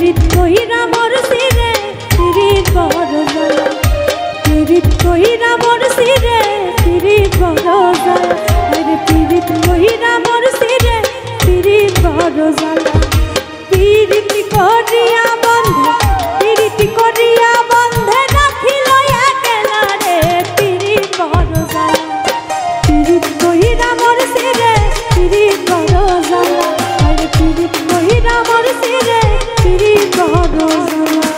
পীড়িত কইরা মরছি রে পীড়িত বড় জ্বালা পীড়িত কইরা মরছি রে পীড়িত বড় জ্বালা আরে পীড়িত কইরা মরছি রে পীড়িত বড় জ্বালা পীড়িত করিয়া বন্ধে পীড়িত করিয়া বন্ধে রাখিল একলা রে পীড়িত বড় জ্বালা পীড়িত কইরা মরছি রে পীড়িত বড় জ্বালা আরে পীড়িত কইরা মরছি রে পীড়িত বড় জ্বালা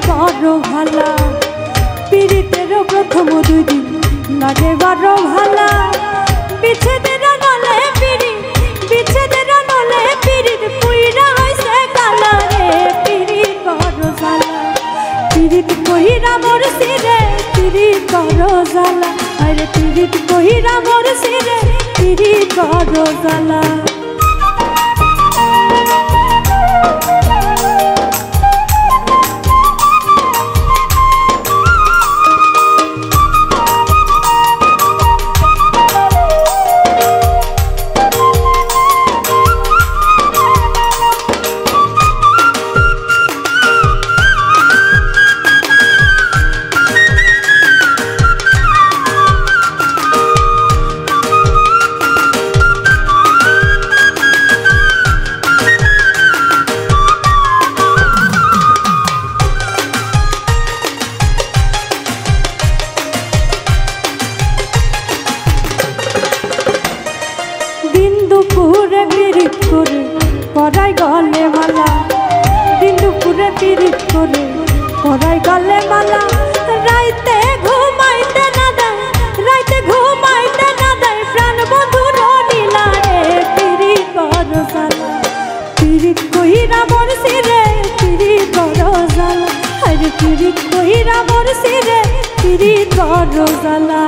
বড় ভালা পীড়িতের প্রথম দুই দিন লাগে বড় ভালা বিচ্ছেদের নলে পীড়িত বিচ্ছেদের নলে পীড়িত পুইরা হইছে কালা রে পীড়িত বড় জ্বালা পীড়িত কইরা মরছি রে পীড়িত বড় জ্বালা আরে পীড়িত কইরা মরছি রে পীড়িত বড় জ্বালা দুপুরে পীড়িত করে পড়াই গলে মালা দিন দুপুরে পীড়িত করে পড়াই গলে মালা রাইতে ঘুমাইতে না দেয় রাইতে ঘুমাইতে না দেয় প্রাণ বন্ধুর নীলা রে পীড়িত বড় জ্বালা পীড়িত কইরা মরছি রে পীড়িত বড় জ্বালা আরে পীড়িত কইরা মরছি রে পীড়িত বড় জ্বালা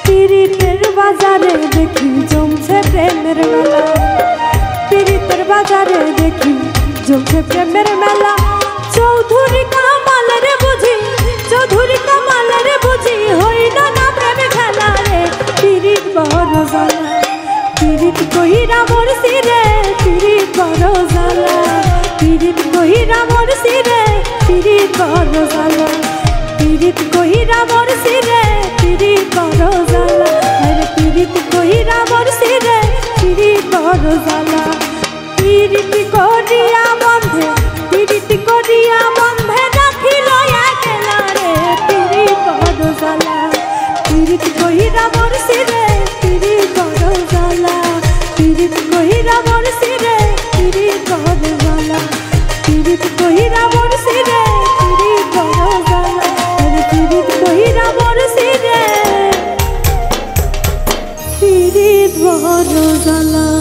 পীড়িতের বাজারে দেখি জমছে প্রেমের মেলা পীড়িতের বাজারে দেখি জমছে প্রেমের মেলা চৌধুরী কামাল রে বুঝি চৌধুরী কামাল রে বুঝি হইল না প্রেম খেলা রে পীড়িত বড় জ্বালা পীড়িত কইরা মরছি রে পীড়িত বড় জ্বালা পীড়িত কইরা মরছি রে পীড়িত বড় জ্বালা পীড়িত কইরা মরছি রে পীড়িত বড় জ্বালা আরে পীড়িত কইরা মরছি রে পীড়িত বড় জ্বালা পীড়িত করিয়া বন্ধে পীড়িত করিয়া বন্ধে রাখিল একলা রে পীড়িত বড় জ্বালা পীড়িত কইরা মরছি রে পীড়িত বড় জ্বালা পীড়িত কইরা মরছি রে পীড়িত বড় জ্বালা পীড়িত কইরা মরছি রে পীড়িত বড় জ্বালা আরে পীড়িত কইরা মরছি রে পীড়িত বড় জ্বালা।